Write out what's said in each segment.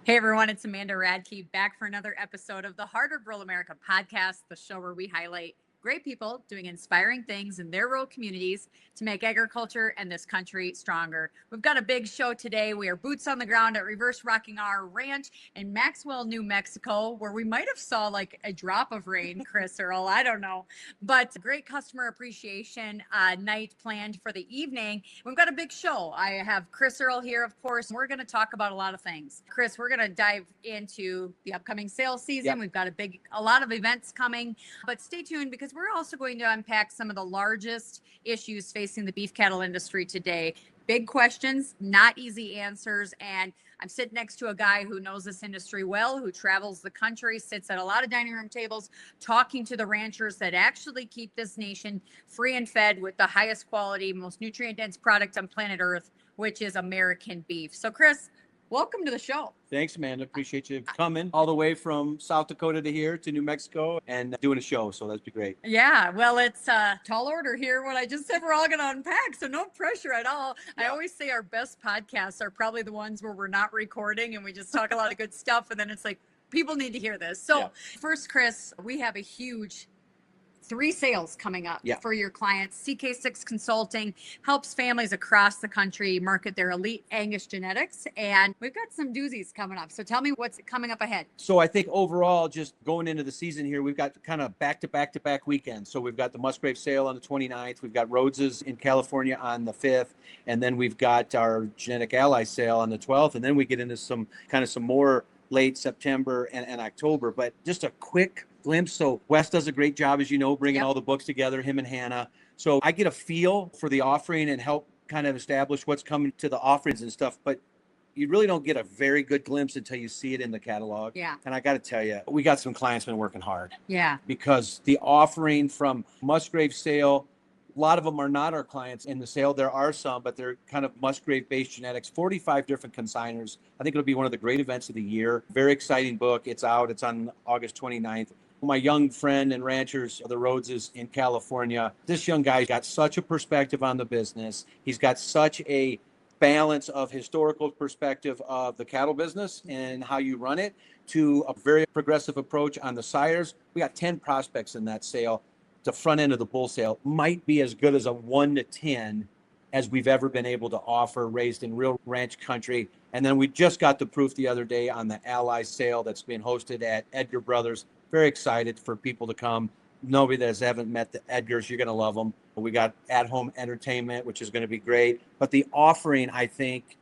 Hey everyone, it's Amanda Radke back for another episode of the Heart of Rural America podcast, the show where we highlight great people doing inspiring things in their rural communities to make agriculture and this country stronger. We've got a big show today. We are boots on the ground at Reverse Rocking Our Ranch in Maxwell, New Mexico, where we might have saw like a drop of rain, Chris Earl, I don't know. But great customer appreciation night planned for the evening. We've got a big show. I have Chris Earl here, of course. We're going to talk about a lot of things. Chris, we're going to dive into the upcoming sales season. Yep. We've got a lot of events coming, but stay tuned because we're also going to unpack some of the largest issues facing the beef cattle industry today. Big questions, not easy answers. And I'm sitting next to a guy who knows this industry well, who travels the country, sits at a lot of dining room tables, talking to the ranchers that actually keep this nation free and fed with the highest quality, most nutrient-dense product on planet Earth, which is American beef. So, Chris, welcome to the show. Thanks, Amanda. Appreciate you coming all the way from South Dakota to here to New Mexico and doing a show. So that'd be great. Yeah, well, it's a tall order here. What I just said, we're all going to unpack. So no pressure at all. Yeah. I always say our best podcasts are probably the ones where we're not recording and we just talk a lot of good stuff. And then it's like, people need to hear this. So First, Chris, we have a huge 3 sales coming up for your clients. CK6 Consulting helps families across the country market their elite Angus genetics. And we've got some doozies coming up. So tell me what's coming up ahead. So I think overall, just going into the season here, we've got kind of back-to-back weekends. So we've got the Musgrave sale on the 29th. We've got Rhoades in California on the 5th. And then we've got our Genetic Ally sale on the 12th. And then we get into some more late September and October. But just a quick glimpse. So Wes does a great job, as you know, bringing all the books together, him and Hannah. So I get a feel for the offering and help kind of establish what's coming to the offerings and stuff. But you really don't get a very good glimpse until you see it in the catalog. Yeah. And I got to tell you, we got some clients been working hard. Yeah. Because the offering from Musgrave sale, a lot of them are not our clients in the sale. There are some, but they're kind of Musgrave-based genetics, 45 different consigners. I think it'll be one of the great events of the year. Very exciting book. It's out. It's on August 29th. My young friend and ranchers, the Rhoades in California, this young guy got such a perspective on the business. He's got such a balance of historical perspective of the cattle business and how you run it to a very progressive approach on the sires. We got 10 prospects in that sale. The front end of the bull sale might be as good as a 1 to 10 as we've ever been able to offer, raised in real ranch country. And then we just got the proof the other day on the Ally sale that's being hosted at Edgar Brothers. Very excited for people to come. Nobody that haven't met the Edgars, you're going to love them. We got at-home entertainment, which is going to be great. But the offering, I think,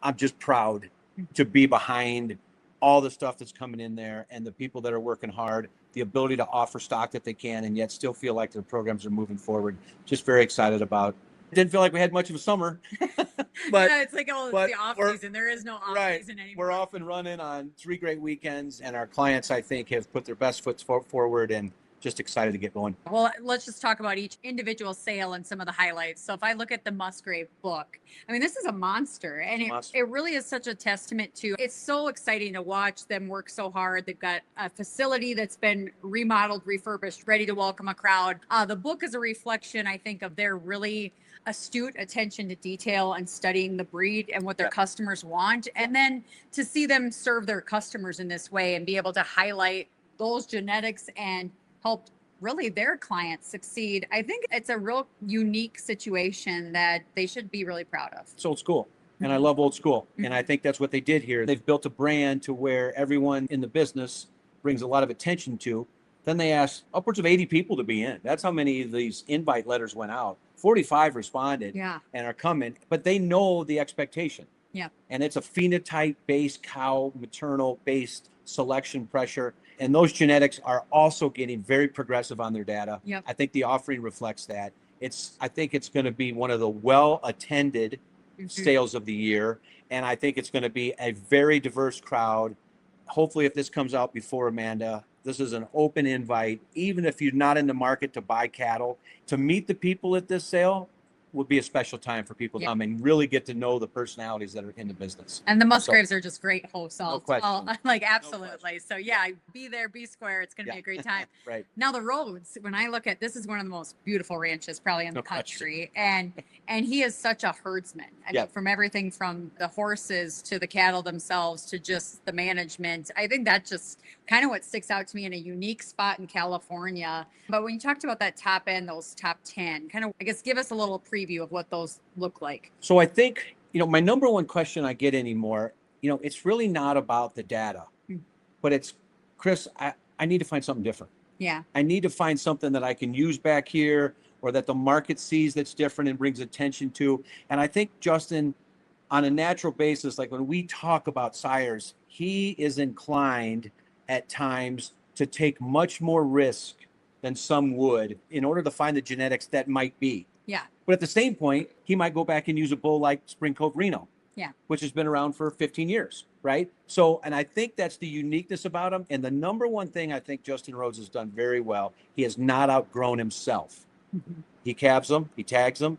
I'm just proud to be behind all the stuff that's coming in there and the people that are working hard, the ability to offer stock that they can and yet still feel like their programs are moving forward. Just very excited about. Didn't feel like we had much of a summer. But yeah, it's like the off season. There is no off season anymore. We're off and running on 3 great weekends, and our clients, I think, have put their best foot forward and just excited to get going. Well, let's just talk about each individual sale and some of the highlights. So if I look at the Musgrave book, I mean, this is a monster, and it really is such a testament to, it's so exciting to watch them work so hard. They've got a facility that's been remodeled, refurbished, ready to welcome a crowd. The book is a reflection, I think, of their really astute attention to detail and studying the breed and what their customers want. And then to see them serve their customers in this way and be able to highlight those genetics and help really their clients succeed. I think it's a real unique situation that they should be really proud of. It's old school. And I love old school. And I think that's what they did here. They've built a brand to where everyone in the business brings a lot of attention to. Then they asked upwards of 80 people to be in. That's how many of these invite letters went out. 45 responded and are coming, but they know the expectation. Yeah. And it's a phenotype-based cow, maternal-based selection pressure. And those genetics are also getting very progressive on their data. Yep. I think the offering reflects that. I think it's going to be one of the well-attended sales of the year. And I think it's going to be a very diverse crowd. Hopefully, if this comes out before Amanda, this is an open invite, even if you're not in the market to buy cattle, to meet the people at this sale. would be a special time for people to come and really get to know the personalities that are in the business. And the Musgraves are just great hosts. Question. Absolutely. So yeah, be there, be square. It's going to be a great time. Right. Now the Rhoades, when I look at, this is one of the most beautiful ranches probably in the country. Question. And he is such a herdsman. I mean, from everything from the horses to the cattle themselves to just the management. I think that just kind of what sticks out to me in a unique spot in California. But when you talked about that top end, those top 10, kind of, I guess, give us a little preview of what those look like. So I think, my number one question I get anymore, it's really not about the data, but it's, Chris, I need to find something different. Yeah. I need to find something that I can use back here or that the market sees that's different and brings attention to. And I think Justin, on a natural basis, like when we talk about sires, he is inclined at times to take much more risk than some would in order to find the genetics that might be. Yeah. But at the same point, he might go back and use a bull like Spring Cove Reno, which has been around for 15 years, right? So, and I think that's the uniqueness about him. And the number one thing I think Justin Rhoades has done very well, he has not outgrown himself. Mm-hmm. He calves them, he tags them.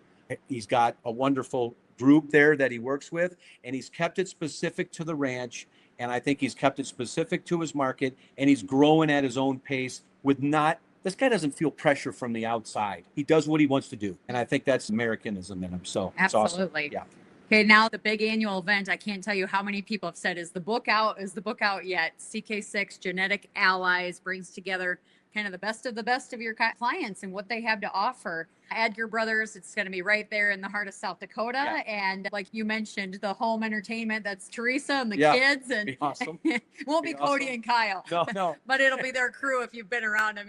He's got a wonderful group there that he works with, and he's kept it specific to the ranch. And I think he's kept it specific to his market, and he's growing at his own pace with not, this guy doesn't feel pressure from the outside. He does what he wants to do. And I think that's Americanism in him. So absolutely. It's awesome. Yeah. Okay, now the big annual event. I can't tell you how many people have said, is the book out? Is the book out yet? CK6 Genetic Allies brings together kind of the best of your clients and what they have to offer. Edgar Brothers, it's going to be right there in the heart of South Dakota. Yeah. And like you mentioned, the home entertainment, that's Teresa and the kids. And be awesome. Won't be Cody and Kyle. No. But it'll be their crew if you've been around them.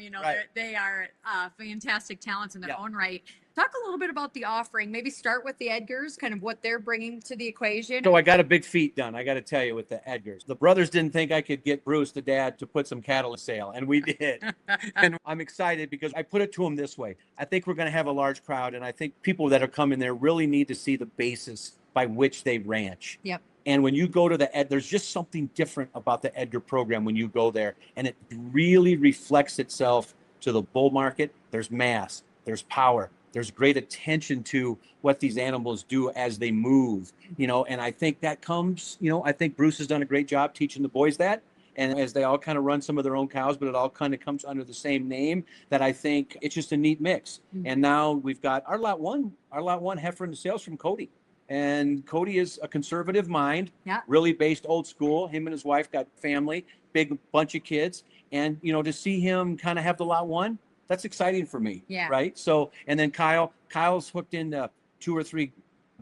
They are fantastic talents in their own right. Talk a little bit about the offering. Maybe start with the Edgars, kind of what they're bringing to the equation. So I got a big feat done, I got to tell you, with the Edgars. The brothers didn't think I could get Bruce, the dad, to put some cattle in sale, and we did. And I'm excited because I put it to him this way. I think we're going to have a large crowd, and I think people that are coming there really need to see the basis by which they ranch. Yep. And when you go to there's just something different about the Edgar program when you go there, and it really reflects itself to the bull market. There's mass, there's power. There's great attention to what these animals do as they move, and I think that comes, I think Bruce has done a great job teaching the boys that. And as they all kind of run some of their own cows, but it all kind of comes under the same name, that I think it's just a neat mix. Mm-hmm. And now we've got our lot one heifer in the sales from Cody. And Cody is a conservative mind, really based old school. Him and his wife got family, big bunch of kids. And, to see him kind of have the lot one, that's exciting for me. Yeah. Right. So, and then Kyle's hooked into 2 or 3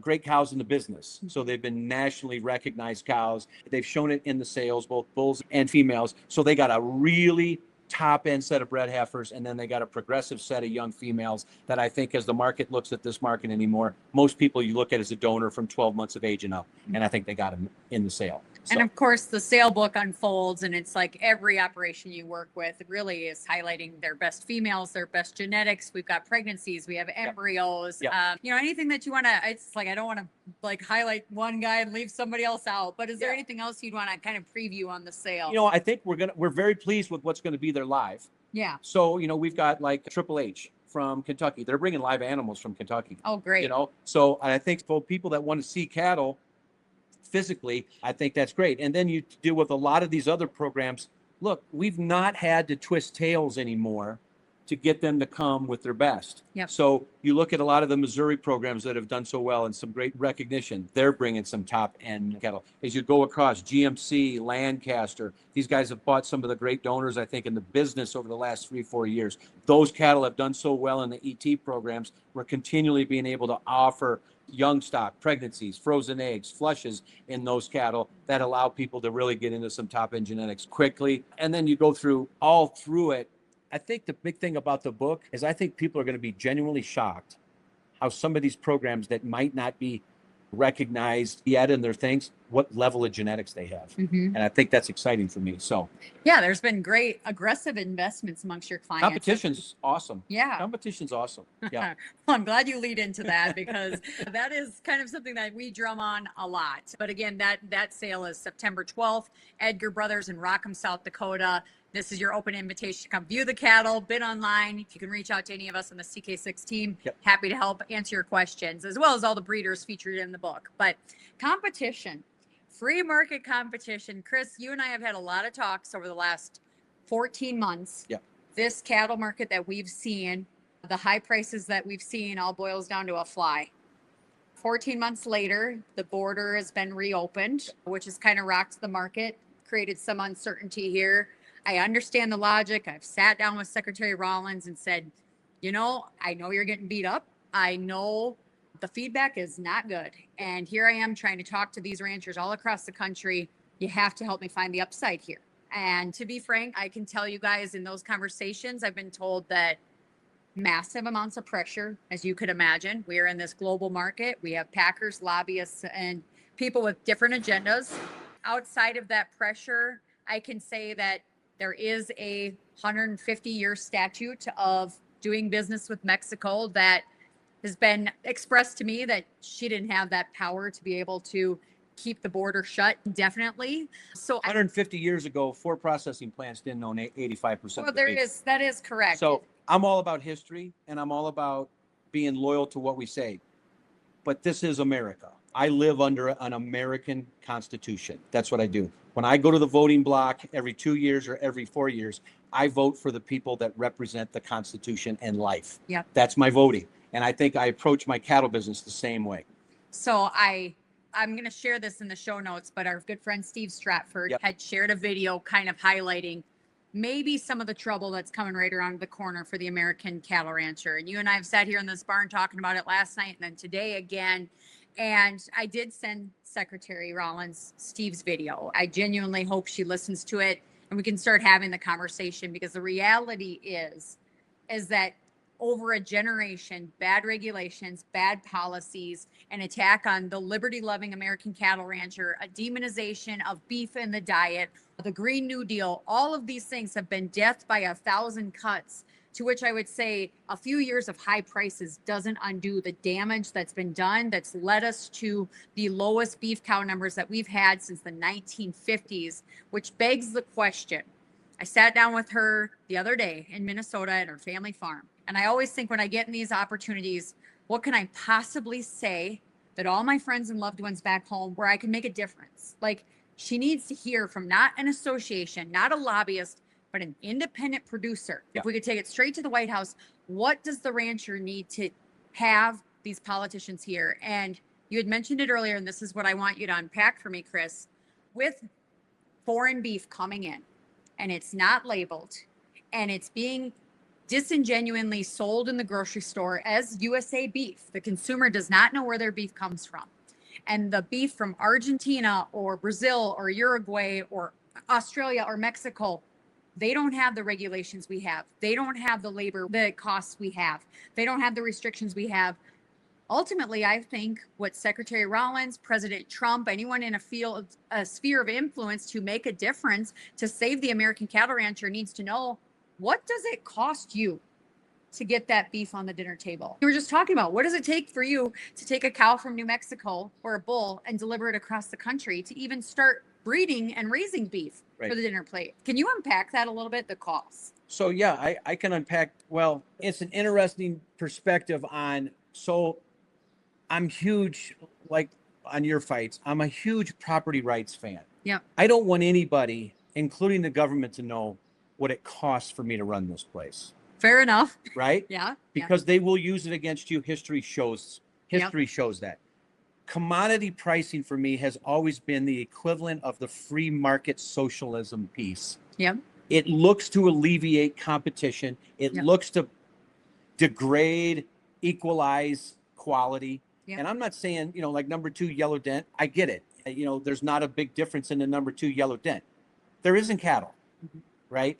great cows in the business. So they've been nationally recognized cows. They've shown it in the sales, both bulls and females. So they got a really top end set of bred heifers. And then they got a progressive set of young females that I think, as the market looks at this market anymore, most people you look at as a donor from 12 months of age and up. And I think they got them in the sale. So. And of course, the sale book unfolds, and it's like every operation you work with really is highlighting their best females, their best genetics. We've got pregnancies, we have embryos. Yep. Anything that you want to. It's like I don't want to highlight one guy and leave somebody else out. But is there anything else you'd want to kind of preview on the sale? I think we're very pleased with what's going to be there live. Yeah. So we've got like Triple H from Kentucky. They're bringing live animals from Kentucky. Oh, great. So I think for people that want to see cattle physically, I think that's great. And then you deal with a lot of these other programs. Look, we've not had to twist tails anymore to get them to come with their best. Yep. So you look at a lot of the Missouri programs that have done so well and some great recognition. They're bringing some top end cattle. As you go across, GMC, Lancaster, these guys have bought some of the great donors, I think, in the business over the last 3-4 years. Those cattle have done so well in the ET programs. We're continually being able to offer young stock, pregnancies, frozen eggs, flushes in those cattle that allow people to really get into some top end genetics quickly. And then you go all through it. I think the big thing about the book is I think people are going to be genuinely shocked how some of these programs that might not be recognized yet in their things, what level of genetics they have. Mm-hmm. And I think that's exciting for me. So there's been great aggressive investments amongst your clients. Competition's awesome. Yeah. Competition's awesome. Yeah. Well, I'm glad you lead into that because that is kind of something that we drum on a lot. But again, that sale is September 12th, Edgar Brothers in Rockham, South Dakota. This is your open invitation to come view the cattle, bid online. If you can reach out to any of us on the CK6 team, happy to help answer your questions, as well as all the breeders featured in the book. But competition, free market competition. Chris, you and I have had a lot of talks over the last 14 months. This cattle market that we've seen, the high prices that we've seen, all boils down to a fly. 14 months later, the border has been reopened, which has kind of rocked the market, created some uncertainty here. I understand the logic. I've sat down with Secretary Rollins and said, I know you're getting beat up. I know the feedback is not good. And here I am trying to talk to these ranchers all across the country. You have to help me find the upside here. And to be frank, I can tell you guys in those conversations, I've been told that massive amounts of pressure, as you could imagine. We are in this global market. We have packers, lobbyists, and people with different agendas. Outside of that pressure, I can say that there is a 150-year statute of doing business with Mexico that has been expressed to me that she didn't have that power to be able to keep the border shut indefinitely. So 150 years ago, 4 processing plants didn't own 85%. Well, that is correct. So I'm all about history and I'm all about being loyal to what we say. But this is America. I live under an American Constitution. That's what I do. When I go to the voting block every 2 years or every 4 years, I vote for the people that represent the Constitution and life. Yep. That's my voting. And I think I approach my cattle business the same way. So I'm going to share this in the show notes, but our good friend Steve Stratford had shared a video kind of highlighting maybe some of the trouble that's coming right around the corner for the American cattle rancher. And you and I have sat here in this barn talking about it last night and then today again. And I did send Secretary Rollins Steve's video. I genuinely hope she listens to it and we can start having the conversation, because the reality is that over a generation, bad regulations, bad policies, an attack on the liberty-loving American cattle rancher, a demonization of beef in the diet, the Green New Deal, all of these things have been death by 1,000 cuts, to which I would say a few years of high prices doesn't undo the damage that's been done, that's led us to the lowest beef cow numbers that we've had since the 1950s, which begs the question. I sat down with her the other day in Minnesota at her family farm. And I always think when I get in these opportunities, what can I possibly say that all my friends and loved ones back home where I can make a difference? Like, she needs to hear from not an association, not a lobbyist, but an independent producer. If we could take it straight to the White House, what does the rancher need to have these politicians here? And you had mentioned it earlier, and this is what I want you to unpack for me, Chris. With foreign beef coming in, and it's not labeled, and it's being disingenuously sold in the grocery store as USA beef, the consumer does not know where their beef comes from. And the beef from Argentina or Brazil or Uruguay or Australia or Mexico, they don't have the regulations we have. They don't have the labor, the costs we have. They don't have the restrictions we have. Ultimately, I think what Secretary Rollins, President Trump, anyone in a sphere of influence to make a difference to save the American cattle rancher needs to know, what does it cost you to get that beef on the dinner table? We were just talking about, what does it take for you to take a cow from New Mexico or a bull and deliver it across the country to even start breeding and raising beef for the dinner plate? Can you unpack that a little bit, the costs? So yeah, I can unpack. Well, it's an interesting perspective on, so I'm huge, like on your fights, I'm a huge property rights fan. Yeah. I don't want anybody, including the government, to know what it costs for me to run this place. Fair enough. Right? Yeah. Because they will use it against you. History shows that. Commodity pricing for me has always been the equivalent of the free market socialism piece. Yep. It looks to alleviate competition. It looks to degrade, equalize quality. Yep. And I'm not saying, like number 2 yellow dent. I get it. There's not a big difference in the number 2 yellow dent. There isn't cattle, right?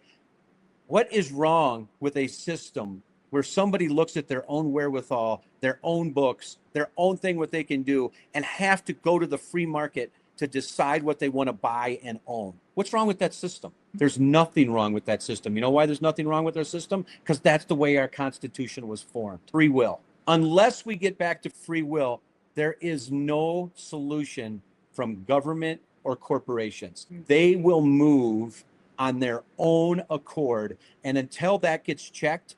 What is wrong with a system where somebody looks at their own wherewithal, their own books, their own thing, what they can do, and have to go to the free market to decide what they want to buy and own? What's wrong with that system? There's nothing wrong with that system. You know why there's nothing wrong with our system? Because that's the way our Constitution was formed. Free will. Unless we get back to free will, there is no solution from government or corporations. They will move on their own accord. And until that gets checked,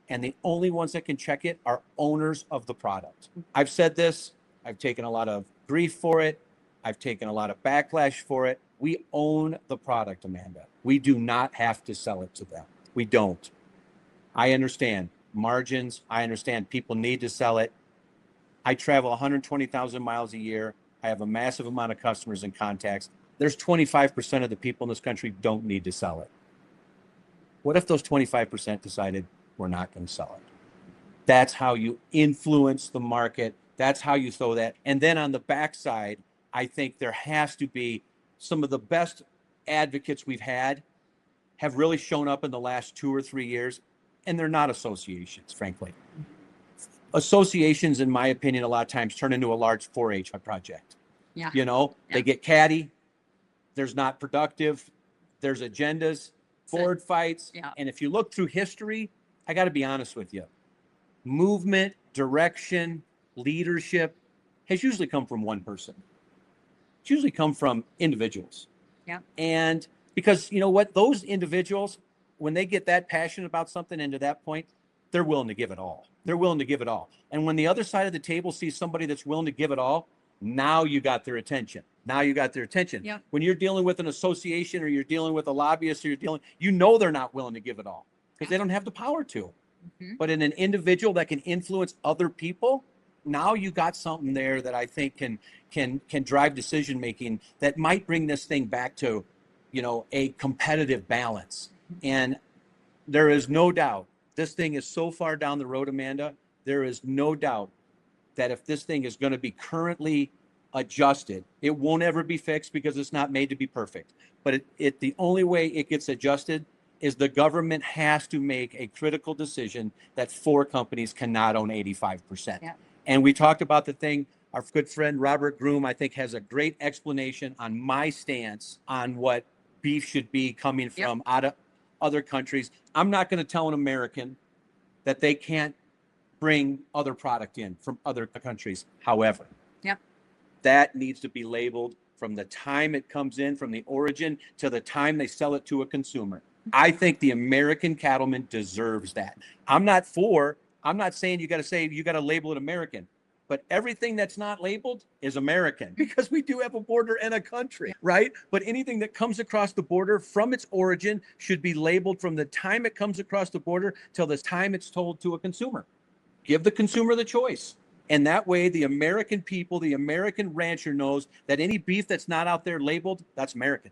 and the only ones that can check it are owners of the product. I've said this, I've taken a lot of grief for it. I've taken a lot of backlash for it. We own the product, Amanda. We do not have to sell it to them. We don't. I understand margins. I understand people need to sell it. I travel 120,000 miles a year. I have a massive amount of customers and contacts. There's 25% of the people in this country who don't need to sell it. What if those 25% decided we're not going to sell it? That's how you influence the market. That's how you throw that. And then on the backside, I think there has to be some of the best advocates we've had have really shown up in the last 2 or 3 years, and they're not associations, frankly. Associations, in my opinion, a lot of times turn into a large 4-H project. Yeah. They get catty. There's not productive. There's agendas, board fights. Yeah. And if you look through history, I got to be honest with you, movement, direction, leadership has usually come from one person. It's usually come from individuals. Yeah. And because you know what, those individuals, when they get that passionate about something and to that point, they're willing to give it all. They're willing to give it all. And when the other side of the table sees somebody that's willing to give it all, now you got their attention. Yeah. When you're dealing with an association or you're dealing with a lobbyist or they're not willing to give it all because they don't have the power to. Mm-hmm. But in an individual that can influence other people, now you got something there that I think can drive decision making that might bring this thing back to, a competitive balance. And there is no doubt this thing is so far down the road, Amanda. There is no doubt that if this thing is going to be currently adjusted, it won't ever be fixed because it's not made to be perfect. But the only way it gets adjusted is the government has to make a critical decision that 4 companies cannot own 85%. Yeah. And we talked about the thing. Our good friend Robert Groom, I think, has a great explanation on my stance on what beef should be coming from out of other countries. I'm not going to tell an American that they can't bring other product in from other countries. However, that needs to be labeled from the time it comes in, from the origin to the time they sell it to a consumer. I think the American cattleman deserves that. I'm not saying you got to label it American, but everything that's not labeled is American because we do have a border and a country, right? But anything that comes across the border from its origin should be labeled from the time it comes across the border till the time it's told to a consumer. Give the consumer the choice. And that way, the American people, the American rancher knows that any beef that's not out there labeled, that's American.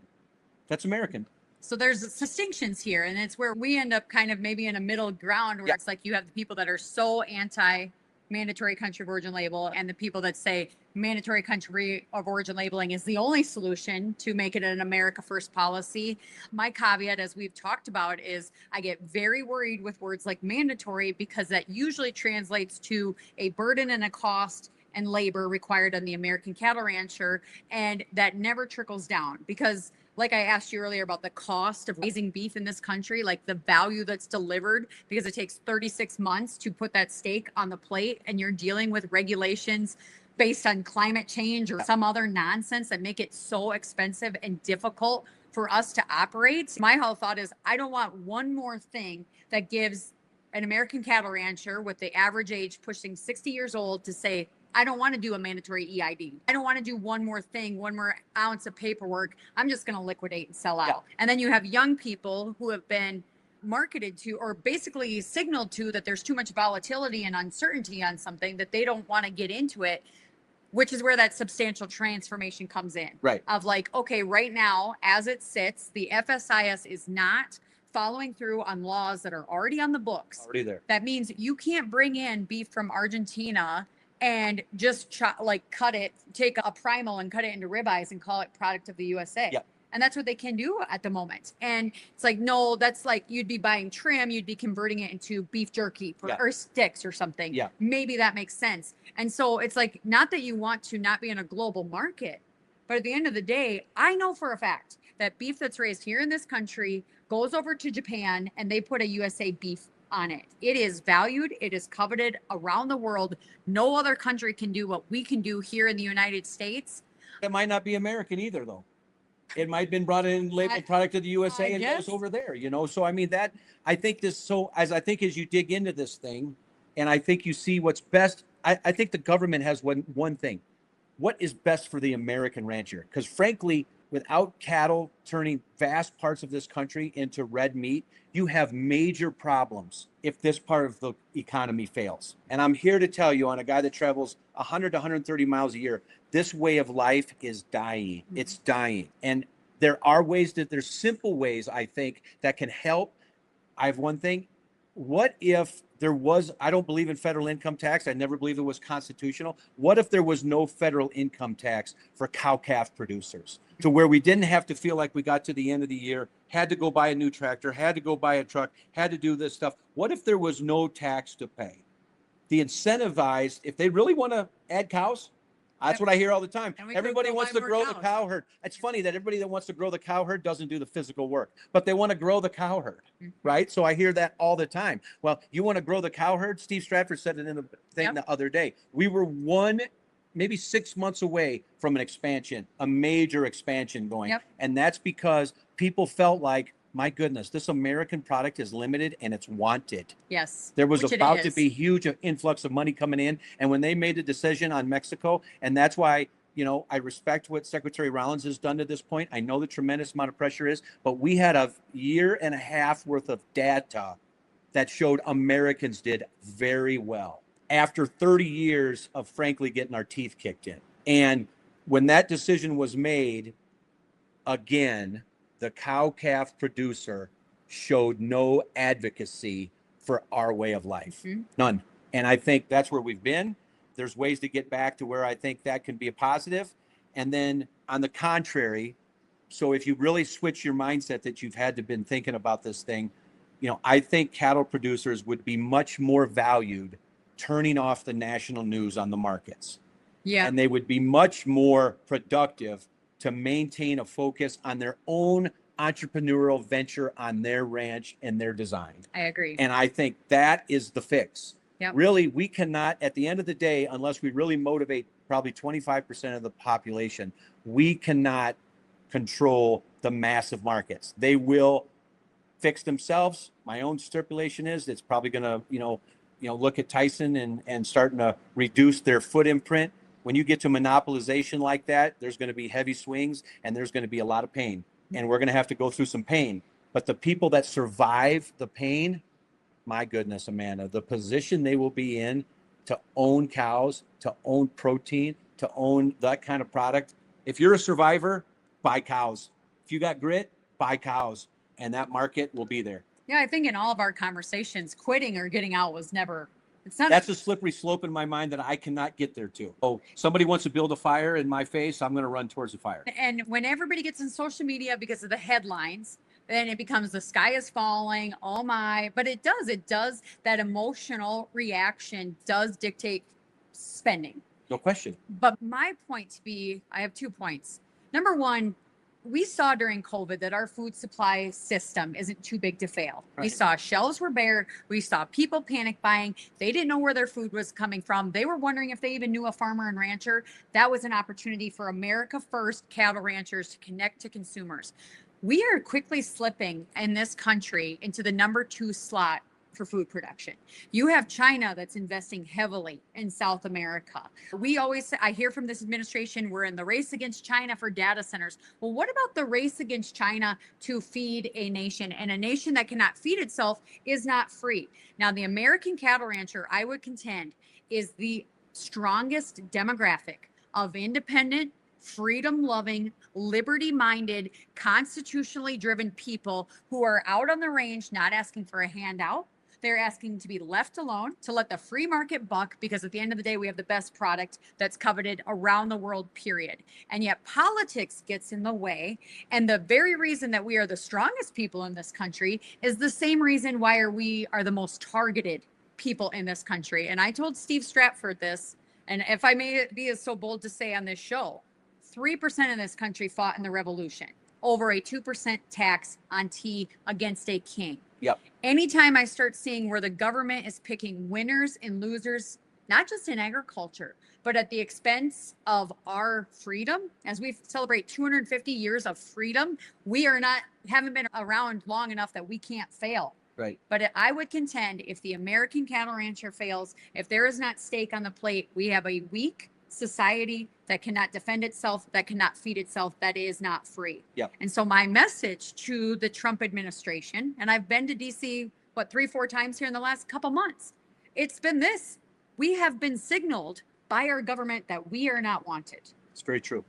That's American. So there's distinctions here, and it's where we end up kind of maybe in a middle ground where it's like you have the people that are so anti-mandatory country of origin label and the people that say mandatory country of origin labeling is the only solution to make it an America First policy. My caveat, as we've talked about, is I get very worried with words like mandatory because that usually translates to a burden and a cost and labor required on the American cattle rancher, and that never trickles down because like I asked you earlier about the cost of raising beef in this country, like the value that's delivered, because it takes 36 months to put that steak on the plate and you're dealing with regulations based on climate change or some other nonsense that make it so expensive and difficult for us to operate. My whole thought is I don't want one more thing that gives an American cattle rancher with the average age pushing 60 years old to say, I don't want to do a mandatory EID. I don't want to do one more thing, one more ounce of paperwork. I'm just going to liquidate and sell out. Yeah. And then you have young people who have been marketed to or basically signaled to that there's too much volatility and uncertainty on something that they don't want to get into it, which is where that substantial transformation comes in. Right. Of like, okay, right now, as it sits, the FSIS is not following through on laws that are already on the books. Already there. That means you can't bring in beef from Argentina and just cut it, take a primal and cut it into ribeyes and call it product of the USA. Yep. And that's what they can do at the moment. And it's like, no, that's like you'd be buying trim, you'd be converting it into beef jerky or sticks or something. Yeah. Maybe that makes sense. And so it's like, not that you want to not be in a global market, but at the end of the day, I know for a fact that beef that's raised here in this country goes over to Japan and they put a USA beef on it. It is valued. It is coveted around the world. No other country can do what we can do here in the United States. It might not be American either, though. It might have been brought in labeled product of the USA and guess. goes over there, So I mean that I think as you dig into this thing, and I think you see what's best. I think the government has one thing. What is best for the American rancher? Because frankly, without cattle turning vast parts of this country into red meat, you have major problems if this part of the economy fails. And I'm here to tell you, on a guy that travels 100 to 130 miles a year, this way of life is dying. It's dying. And there's simple ways, I think, that can help. I have one thing. What if I don't believe in federal income tax. I never believed it was constitutional. What if there was no federal income tax for cow-calf producers, to where we didn't have to feel like we got to the end of the year, had to go buy a new tractor, had to go buy a truck, had to do this stuff? What if there was no tax to pay? The incentivized, if they really want to add cows, that's what I hear all the time. Everybody wants to grow the cow herd. It's funny that everybody that wants to grow the cow herd doesn't do the physical work, but they want to grow the cow herd, right? So I hear that all the time. Well, you want to grow the cow herd? Steve Stratford said it in the thing the other day. We were maybe 6 months away from an expansion, a major expansion going. And that's because people felt like, my goodness, this American product is limited and it's wanted. Yes. There was about to be huge influx of money coming in. And when they made the decision on Mexico, and that's why, I respect what Secretary Rollins has done to this point. I know the tremendous amount of pressure is, but we had a year and a half worth of data that showed Americans did very well after 30 years of frankly getting our teeth kicked in. And when that decision was made, again, the cow-calf producer showed no advocacy for our way of life. None. And I think that's where we've been. There's ways to get back to where I think that can be a positive. And then on the contrary, so if you really switch your mindset that you've had to been thinking about this thing, I think cattle producers would be much more valued turning off the national news on the markets. Yeah. And they would be much more productive to maintain a focus on their own entrepreneurial venture on their ranch and their design. I agree. And I think that is the fix. Yep. Really, we cannot, at the end of the day, unless we really motivate probably 25% of the population, we cannot control the massive markets. They will fix themselves. My own stipulation is it's probably going to, look at Tyson and starting to reduce their foot imprint. When you get to monopolization like that, there's going to be heavy swings and there's going to be a lot of pain. And we're going to have to go through some pain. But the people that survive the pain, my goodness, Amanda, the position they will be in to own cows, to own protein, to own that kind of product. If you're a survivor, buy cows. If you got grit, buy cows. And that market will be there. Yeah, I think in all of our conversations, quitting or getting out was never... That's a slippery slope in my mind that I cannot get there to. Oh, somebody wants to build a fire in my face, I'm going to run towards the fire. And when everybody gets in social media because of the headlines, then it becomes the sky is falling, oh my. But it does, that emotional reaction does dictate spending. No question. But my point to be, I have 2 points. Number one, we saw during COVID that our food supply system isn't too big to fail. Right. We saw shelves were bare. We saw people panic buying. They didn't know where their food was coming from. They were wondering if they even knew a farmer and rancher. That was an opportunity for America First cattle ranchers to connect to consumers. We are quickly slipping in this country into the number 2 slot for food production. You have China that's investing heavily in South America. I hear from this administration, we're in the race against China for data centers. Well, what about the race against China to feed a nation? And a nation that cannot feed itself is not free. Now, the American cattle rancher, I would contend, is the strongest demographic of independent, freedom-loving, liberty-minded, constitutionally driven people who are out on the range not asking for a handout. They're asking to be left alone, to let the free market buck, because at the end of the day, we have the best product that's coveted around the world, period. And yet politics gets in the way. And the very reason that we are the strongest people in this country is the same reason why we are the most targeted people in this country. And I told Steve Stratford this, and if I may be so bold to say on this show, 3% of this country fought in the revolution over a 2% tax on tea against a king. Yep. Anytime I start seeing where the government is picking winners and losers, not just in agriculture, but at the expense of our freedom. As we celebrate 250 years of freedom, we haven't been around long enough that we can't fail. Right. But I would contend if the American cattle rancher fails, if there is not steak on the plate, we have a weak society that cannot defend itself, that cannot feed itself, that is not free. Yep. And so my message to the Trump administration, and I've been to DC, 3-4 times here in the last couple months, it's been this. We have been signaled by our government that we are not wanted. It's very true.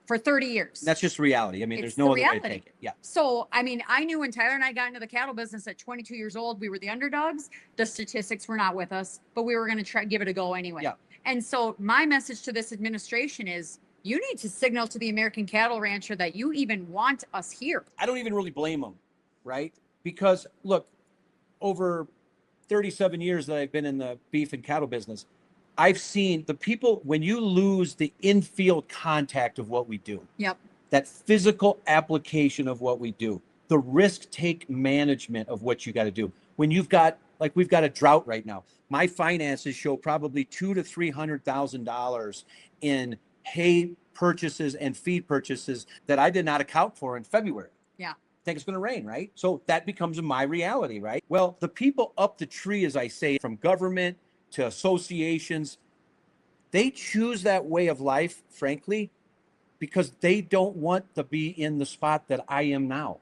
For 30 years. That's just reality. I mean, there's It's no the other way to reality. take it. Yeah. So, I mean, I knew when Tyler and I got into the cattle business at 22 years old, we were the underdogs. The statistics were not with us, but we were going to try give it a go anyway. Yeah. And so my message to this administration is you need to signal to the American cattle rancher that you even want us here. I don't even really blame them, right? Because look, over 37 years that I've been in the beef and cattle business, I've seen the people, when you lose the in-field contact of what we do, Yep. that physical application of what we do, the risk take management of what you got to do. When you've got, like we've got a drought right now, my finances show probably $200,000 to $300,000 in hay purchases and feed purchases that I did not account for in February. Yeah. Think it's going to rain, right? So that becomes my reality, right? Well, the people up the tree, as I say, from government to associations, they choose that way of life, frankly, because they don't want to be in the spot that I am now.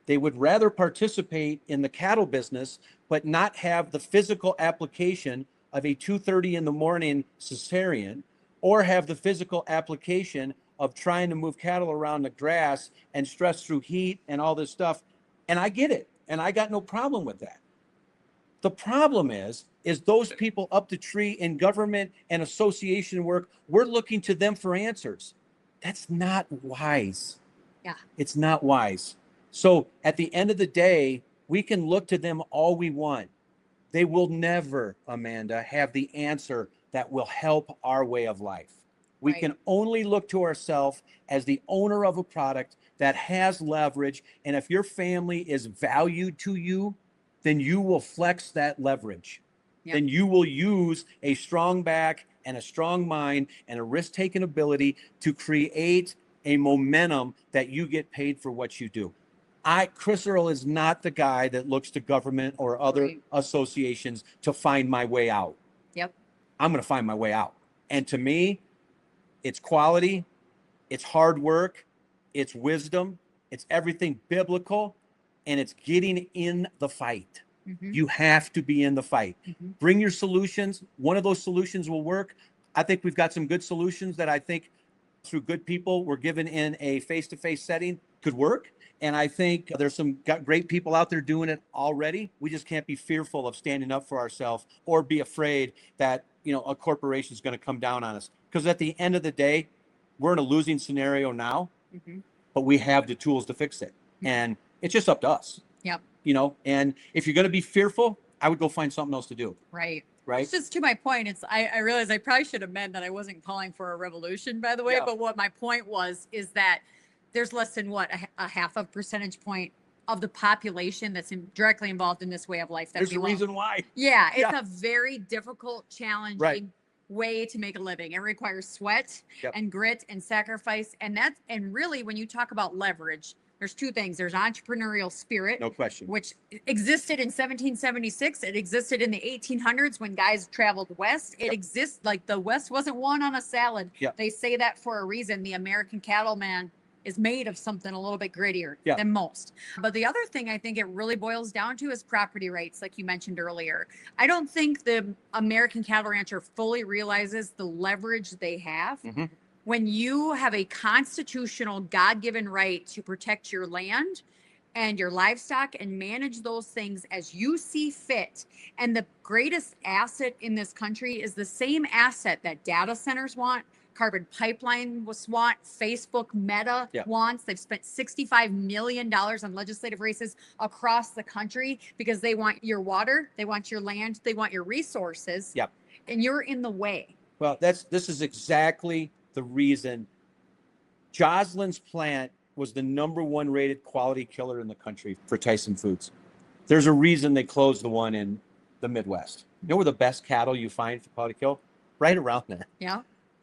They would rather participate in the cattle business, but not have the physical application of a 2:30 in the morning cesarean, or have the physical application of trying to move cattle around the grass and stress through heat and all this stuff. And I get it. And I got no problem with that. The problem is those people up the tree in government and association work, we're looking to them for answers. That's not wise. Yeah. It's not wise. So at the end of the day, we can look to them all we want. They will never, Amanda, have the answer that will help our way of life. We Right. can only look to ourselves as the owner of a product that has leverage. And if your family is valued to you, then you will flex that leverage. Yep. Then you will use a strong back and a strong mind and a risk-taking ability to create a momentum that you get paid for what you do. Chris Earl is not the guy that looks to government or other Right. associations to find my way out. Yep. I'm going to find my way out. And to me, it's quality, it's hard work, it's wisdom, it's everything biblical, and it's getting in the fight. Mm-hmm. You have to be in the fight. Mm-hmm. Bring your solutions. One of those solutions will work. I think we've got some good solutions that I think through good people we're given in a face-to-face setting could work. And I think there's some great people out there doing it already. We just can't be fearful of standing up for ourselves or be afraid that, a corporation is going to come down on us. Because at the end of the day, we're in a losing scenario now, Mm-hmm. but we have the tools to fix it. And it's just up to us. Yep. And if you're going to be fearful, I would go find something else to do. Right. Right. It's just to my point. I realized I probably should have meant that I wasn't calling for a revolution, by the way. Yeah. But what my point is that there's less than a half of percentage point of the population that's directly involved in this way of life. There's a reason why. Yeah, it's Yeah. a very difficult, challenging Right. way to make a living. It requires sweat Yep. and grit and sacrifice. And really, when you talk about leverage, there's two things. There's entrepreneurial spirit, No question. which existed in 1776. It existed in the 1800s when guys traveled west. It Yep. exists like the West wasn't won on a salad. Yep. They say that for a reason. The American cattleman is made of something a little bit grittier Yeah. than most. But the other thing I think it really boils down to is property rights, like you mentioned earlier. I don't think the American cattle rancher fully realizes the leverage they have. Mm-hmm. When you have a constitutional God-given right to protect your land and your livestock and manage those things as you see fit. And the greatest asset in this country is the same asset that data centers want, carbon pipeline want, Facebook, Meta Yeah. wants. They've spent $65 million on legislative races across the country because they want your water, they want your land, they want your resources. Yep. And you're in the way. Well, this is exactly the reason Joslyn's plant was the #1 rated quality killer in the country for Tyson Foods. There's a reason they closed the one in the Midwest. You know where the best cattle you find for quality kill? Right around there. Yeah.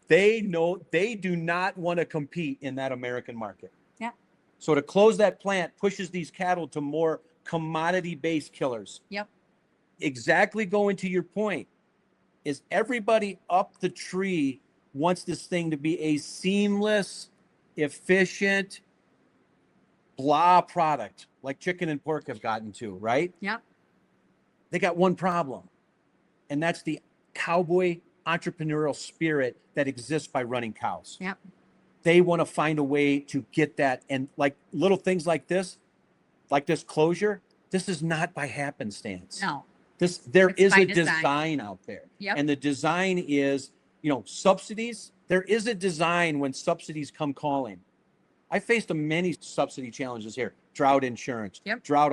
They know they do not want to compete in that American market. Yeah. So to close that plant pushes these cattle to more commodity-based killers. Yep. Exactly going to your point is everybody up the tree wants this thing to be a seamless, efficient, blah product like chicken and pork have gotten to, right? Yep. They got one problem, and that's the cowboy entrepreneurial spirit that exists by running cows. Yep. They want to find a way to get that. And like little things like this closure, this is not by happenstance. No. There It's is by a design. design out there. Yep. And the design is, subsidies. There is a design when subsidies come calling. I faced many subsidy challenges here. Drought insurance, Yep. drought,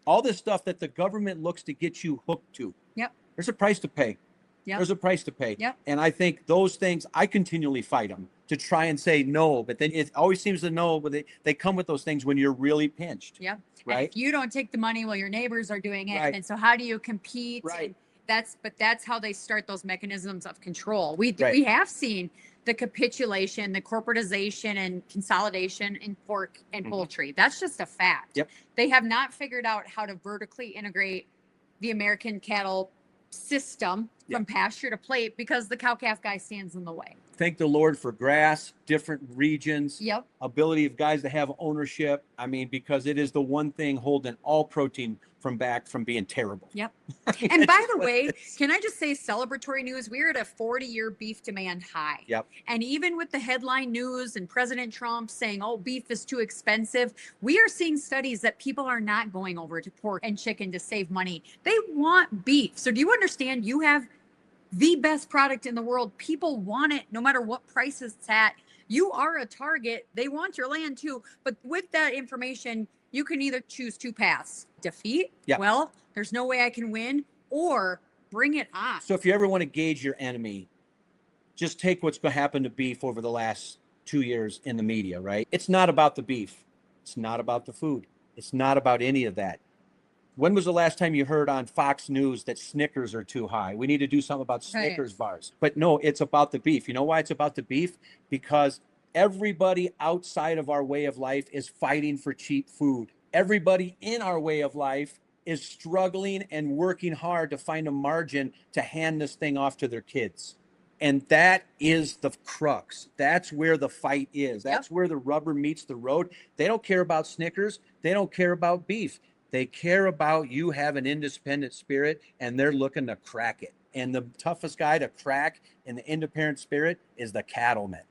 all this stuff that the government looks to get you hooked to. Yep. There's a price to pay. Yep. There's a price to pay. Yep. And I think those things, I continually fight them to try and say no, but then it always seems to no, but they come with those things when you're really pinched. Yep. Right. And if you don't take the money, well, your neighbors are doing it. Right. And so how do you compete? Right. That's how they start those mechanisms of control. We Right. have seen the capitulation, the corporatization and consolidation in pork and poultry. That's just a fact. Yep. They have not figured out how to vertically integrate the American cattle system from pasture to plate because the cow-calf guy stands in the way. Thank the Lord for grass, different regions, Yep. ability of guys to have ownership. I mean, because it is the one thing holding all protein from being terrible. Yep. And by the way, can I just say celebratory news? We're at a 40-year beef demand high. Yep. And even with the headline news and President Trump saying, oh, beef is too expensive, we are seeing studies that people are not going over to pork and chicken to save money. They want beef. So do you understand you have the best product in the world? People want it no matter what price it's at. You are a target. They want your land too. But with that information, you can either choose two paths: defeat, well, there's no way I can win, or bring it on. So if you ever want to gauge your enemy, just take what's going to happen to beef over the last 2 years in the media, right? It's not about the beef. It's not about the food. It's not about any of that. When was the last time you heard on Fox News that Snickers are too high? We need to do something about Snickers bars. But no, it's about the beef. You know why it's about the beef? Because everybody outside of our way of life is fighting for cheap food. Everybody in our way of life is struggling and working hard to find a margin to hand this thing off to their kids. And that is the crux. That's where the fight is. That's where the rubber meets the road. They don't care about Snickers. They don't care about beef. They care about you have an independent spirit, and they're looking to crack it. And the toughest guy to crack in the independent spirit is the cattleman.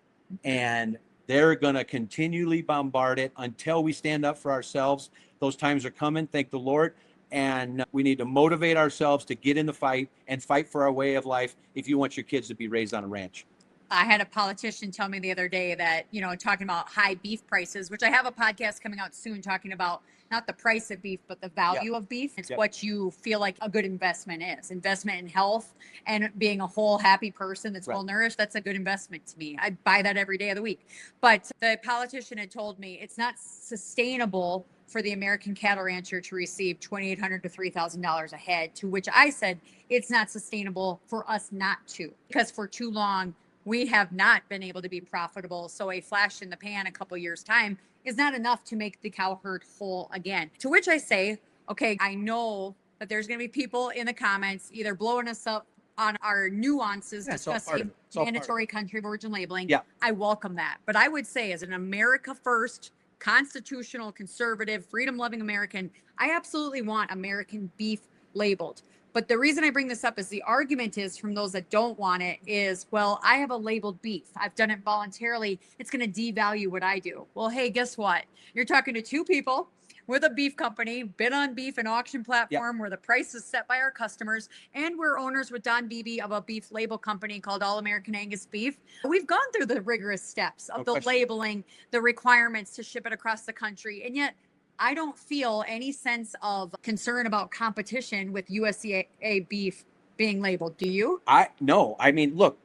And they're going to continually bombard it until we stand up for ourselves. Those times are coming, thank the Lord. And we need to motivate ourselves to get in the fight and fight for our way of life if you want your kids to be raised on a ranch. I had a politician tell me the other day that, talking about high beef prices, which I have a podcast coming out soon talking about not the price of beef, but the value of beef. It's what you feel like a good investment is. Investment in health and being a whole happy person that's well nourished. That's a good investment to me. I buy that every day of the week. But the politician had told me it's not sustainable for the American cattle rancher to receive $2,800 to $3,000 a head, to which I said it's not sustainable for us not to, because for too long, we have not been able to be profitable. So a flash in the pan a couple years time is not enough to make the cow herd whole again. To which I say, okay, I know that there's going to be people in the comments either blowing us up on our nuances, discussing mandatory country of origin labeling. I welcome that. But I would say, as an America first, constitutional, conservative, freedom-loving American, I absolutely want American beef labeled. But the reason I bring this up is the argument is from those that don't want it is, well, I have a labeled beef. I've done it voluntarily. It's going to devalue what I do. Well, hey, guess what? You're talking to two people with a beef company, bid on beef and auction platform where the price is set by our customers. And we're owners with Don Beebe of a beef label company called All American Angus Beef. We've gone through the rigorous steps of the labeling, the requirements to ship it across the country. And yet, I don't feel any sense of concern about competition with USDA beef being labeled. Do you? No. I mean, look,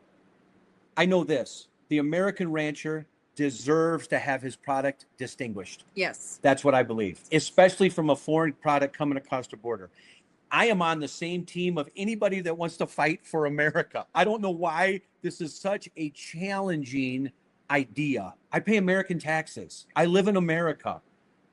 I know this. The American rancher deserves to have his product distinguished. Yes. That's what I believe, especially from a foreign product coming across the border. I am on the same team of anybody that wants to fight for America. I don't know why this is such a challenging idea. I pay American taxes. I live in America.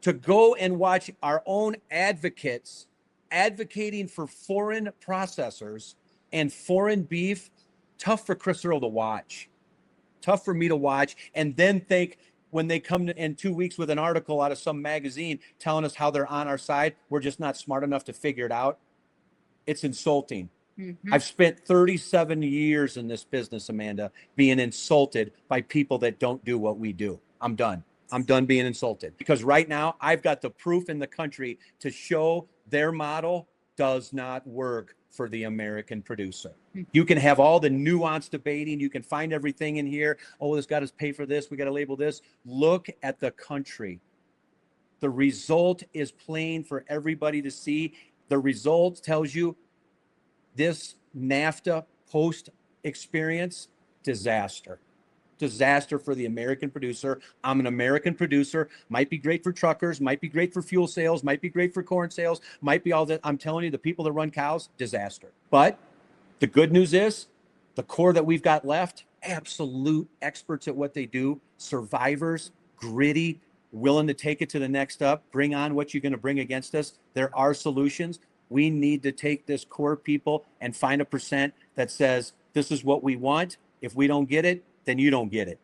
To go and watch our own advocates advocating for foreign processors and foreign beef, tough for Chris Earl to watch. Tough for me to watch, and then think when they come in 2 weeks with an article out of some magazine telling us how they're on our side, we're just not smart enough to figure it out. It's insulting. Mhm. I've spent 37 years in this business, Amanda, being insulted by people that don't do what we do. I'm done. I'm done being insulted, because right now I've got the proof in the country to show their model does not work for the American producer. You can have all the nuanced debating. You can find everything in here. Oh, this got to pay for this. We got to label this. Look at the country. The result is plain for everybody to see. The result tells you this NAFTA post experience, disaster. Disaster for the American producer. I'm an American producer. Might be great for truckers, might be great for fuel sales, might be great for corn sales, might be all that. I'm telling you, the people that run cows, disaster. But the good news is the core that we've got left, absolute experts at what they do, survivors, gritty, willing to take it to the next step, bring on what you're going to bring against us. There are solutions. We need to take this core people and find a percent that says, this is what we want. If we don't get it, then you don't get it.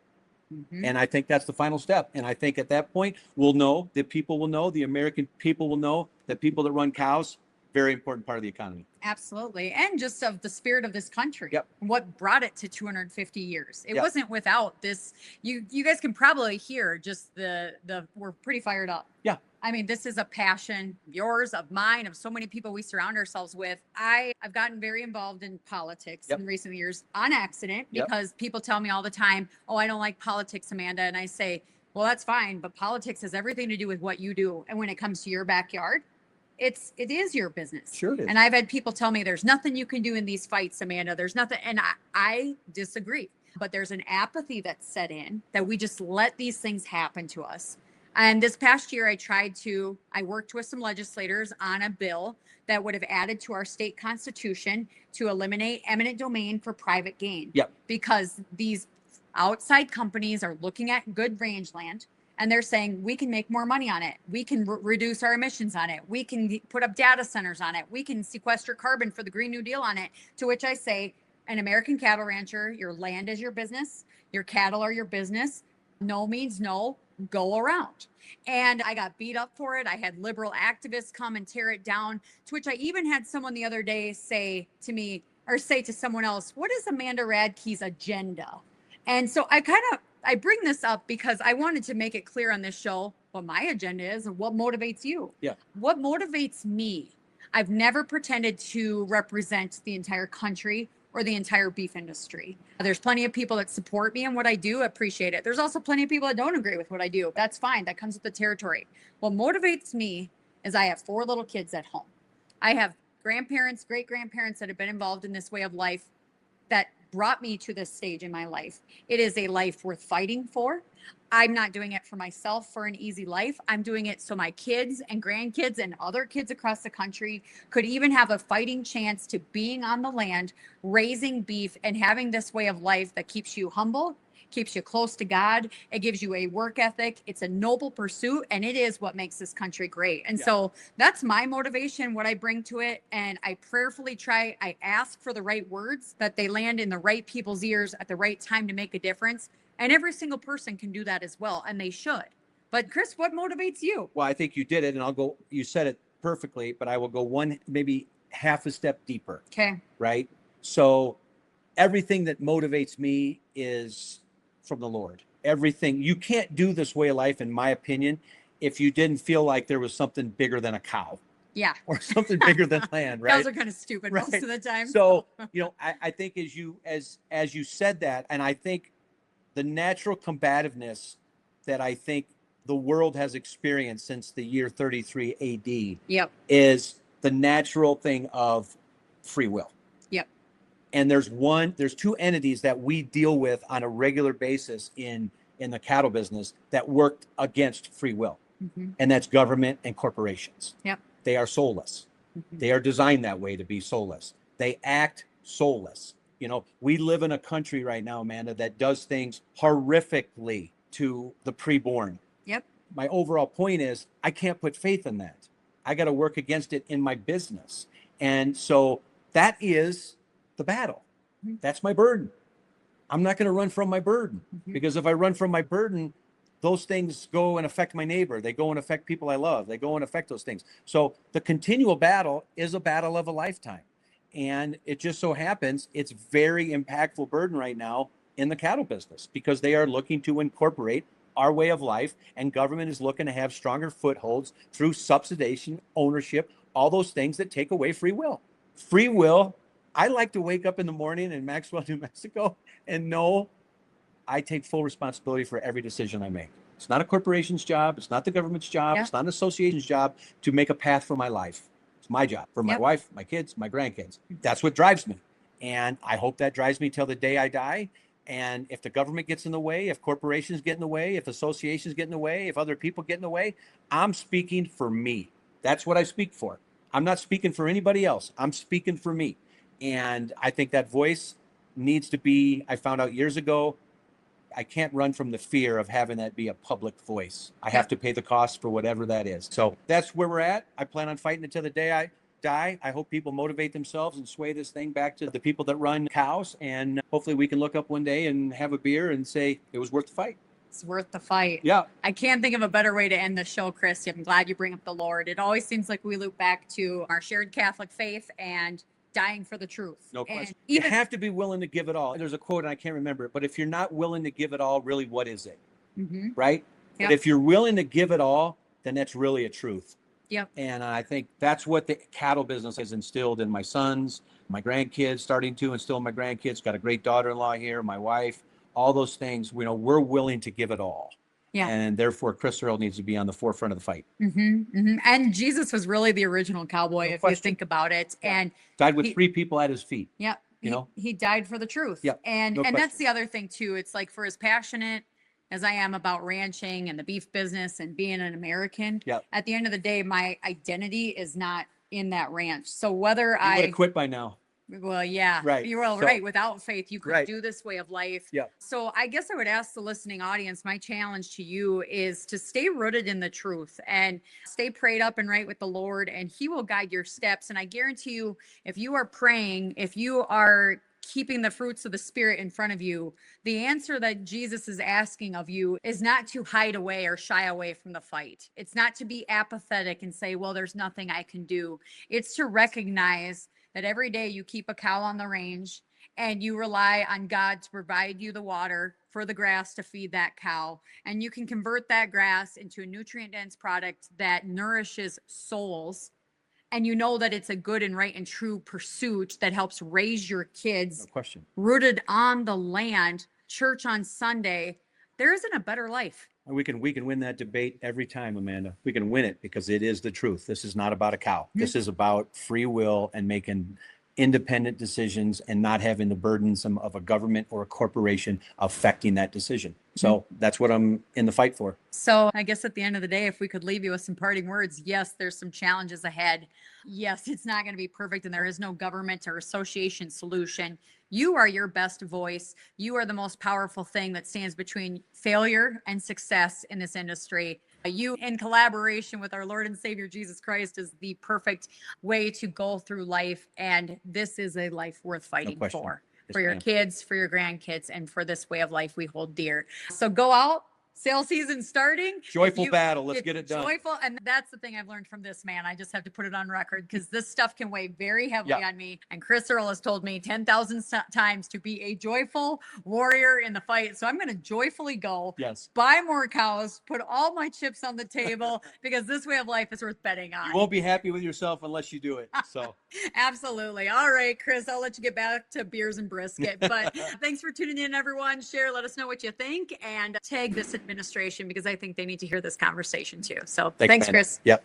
Mhm. And I think that's the final step. And I think at that point, we'll know, the people will know, the American people will know that people that run cows, very important part of the economy. Absolutely. And just of the spirit of this country. Yep. What brought it to 250 years. It Yep. wasn't without this. You guys can probably hear just the we're pretty fired up. Yeah. I mean, this is a passion, yours, of mine, of so many people we surround ourselves with. I've gotten very involved in politics Yep. in recent years on accident, Yep. because people tell me all the time, oh, I don't like politics, Amanda. And I say, well, that's fine. But politics has everything to do with what you do. And when it comes to your backyard, it is your business. Sure it is. And I've had people tell me there's nothing you can do in these fights, Amanda. There's nothing. And I disagree. But there's an apathy that's set in that we just let these things happen to us. And this past year, I worked with some legislators on a bill that would have added to our state constitution to eliminate eminent domain for private gain. Yep. Because these outside companies are looking at good rangeland and they're saying, we can make more money on it. We can reduce our emissions on it. We can put up data centers on it. We can sequester carbon for the Green New Deal on it. To which I say, an American cattle rancher, your land is your business. Your cattle are your business. No means no. Go around. And I got beat up for it. I had liberal activists come and tear it down, to which I even had someone the other day say to me, or say to someone else, what is Amanda Radke's agenda? And so I bring this up because I wanted to make it clear on this show what my agenda is and what motivates you. Yeah. What motivates me? I've never pretended to represent the entire country or the entire beef industry. There's plenty of people that support me and what I do, appreciate it. There's also plenty of people that don't agree with what I do. That's fine. That comes with the territory. What motivates me is I have 4 little kids at home. I have grandparents, great grandparents that have been involved in this way of life that brought me to this stage in my life. It is a life worth fighting for. I'm not doing it for myself for an easy life. I'm doing it so my kids and grandkids and other kids across the country could even have a fighting chance to being on the land, raising beef, and having this way of life that keeps you humble, keeps you close to God. It gives you a work ethic. It's a noble pursuit, and it is what makes this country great. And so that's my motivation, what I bring to it. And I prayerfully I ask for the right words, that they land in the right people's ears at the right time to make a difference. And every single person can do that as well, and they should. But Chris, what motivates you? Well, I think you did it, and you said it perfectly, but I will go one, maybe half a step deeper. Okay. Right? So everything that motivates me is from the Lord. Everything. You can't do this way of life, in my opinion, if you didn't feel like there was something bigger than a cow. Yeah. Or something bigger than land, right? Those are kind of stupid most of the time. So, I think as you said that, and I think the natural combativeness that I think the world has experienced since the year 33 AD Yep. is the natural thing of free will. Yep. And there's 2 entities that we deal with on a regular basis in the cattle business that work against free will. Mm-hmm. And that's government and corporations. Yep. They are soulless. They are designed that way to be soulless. They act soulless. You know, we live in a country right now, Amanda, that does things horrifically to the preborn. Yep. My overall point is I can't put faith in that. I got to work against it in my business. And so that is the battle. That's my burden. I'm not going to run from my burden, because if I run from my burden, those things go and affect my neighbor. They go and affect people I love. They go and affect those things. So the continual battle is a battle of a lifetime. And it just so happens it's very impactful burden right now in the cattle business, because they are looking to incorporate our way of life, and government is looking to have stronger footholds through subsidization, ownership, all those things that take away free will. Free will. I like to wake up in the morning in Maxwell, New Mexico, and know I take full responsibility for every decision I make. It's not a corporation's job. It's not the government's job. It's not an association's job to make a path for my life. It's my job for my wife, my kids, my grandkids. That's what drives me. And I hope that drives me till the day I die. And if the government gets in the way, if corporations get in the way, if associations get in the way, if other people get in the way, I'm speaking for me. That's what I speak for. I'm not speaking for anybody else. I'm speaking for me. And I think that voice needs to be, I found out years ago, I can't run from the fear of having that be a public voice. I have to pay the cost for whatever that is. So that's where we're at. I plan on fighting until the day I die. I hope people motivate themselves and sway this thing back to the people that run cows. And hopefully we can look up one day and have a beer and say it was worth the fight. It's worth the fight. Yeah. I can't think of a better way to end the show, Chris. I'm glad you bring up the Lord. It always seems like we loop back to our shared Catholic faith and dying for the truth. No question. You have to be willing to give it all. There's a quote, and I can't remember it, but if you're not willing to give it all, really, what is it? Right? But if you're willing to give it all, then that's really a truth. Yep. And I think that's what the cattle business has instilled in my sons, my grandkids, starting to instill in my grandkids. Got a great daughter-in-law here, my wife, all those things. You know, we're willing to give it all. Yeah. And therefore, Chris Earl needs to be on the forefront of the fight. And Jesus was really the original cowboy, if you think about it. And died with 3 people at his feet. Yeah. He died for the truth. Yeah. And that's the other thing too. It's like, for as passionate as I am about ranching and the beef business and being an American, at the end of the day, my identity is not in that ranch. So whether I would have quit by now. Well, yeah, right. You're all right. Without faith, you could do this way of life. Yeah. So I guess I would ask the listening audience, my challenge to you is to stay rooted in the truth and stay prayed up and right with the Lord, and he will guide your steps. And I guarantee you, if you are praying, if you are keeping the fruits of the Spirit in front of you, the answer that Jesus is asking of you is not to hide away or shy away from the fight. It's not to be apathetic and say, well, there's nothing I can do. It's to recognize that every day you keep a cow on the range and you rely on God to provide you the water for the grass to feed that cow. And you can convert that grass into a nutrient-dense product that nourishes souls. And you know that it's a good and right and true pursuit that helps raise your kids. No question. Rooted on the land, church on Sunday. There isn't a better life. We can win that debate every time, Amanda. We can win it because it is the truth. This is not about a cow. This is about free will and making independent decisions and not having the burdensome of a government or a corporation affecting that decision. So that's what I'm in the fight for. So I guess at the end of the day, if we could leave you with some parting words, yes, there's some challenges ahead. Yes, it's not going to be perfect and there is no government or association solution. You are your best voice. You are the most powerful thing that stands between failure and success in this industry. You, in collaboration with our Lord and Savior Jesus Christ, is the perfect way to go through life. And this is a life worth fighting for your kids, for your grandkids, and for this way of life we hold dear. So go out. Sale season starting. Joyful battle. Let's get it done. Joyful. And that's the thing I've learned from this man. I just have to put it on record because this stuff can weigh very heavily on me. And Chris Earl has told me 10,000 times to be a joyful warrior in the fight. So I'm going to joyfully go buy more cows, put all my chips on the table because this way of life is worth betting on. You won't be happy with yourself unless you do it. So absolutely. All right, Chris, I'll let you get back to beers and brisket. But thanks for tuning in, everyone. Share, let us know what you think, and tag this administration because I think they need to hear this conversation too. So thanks, Chris. Yep.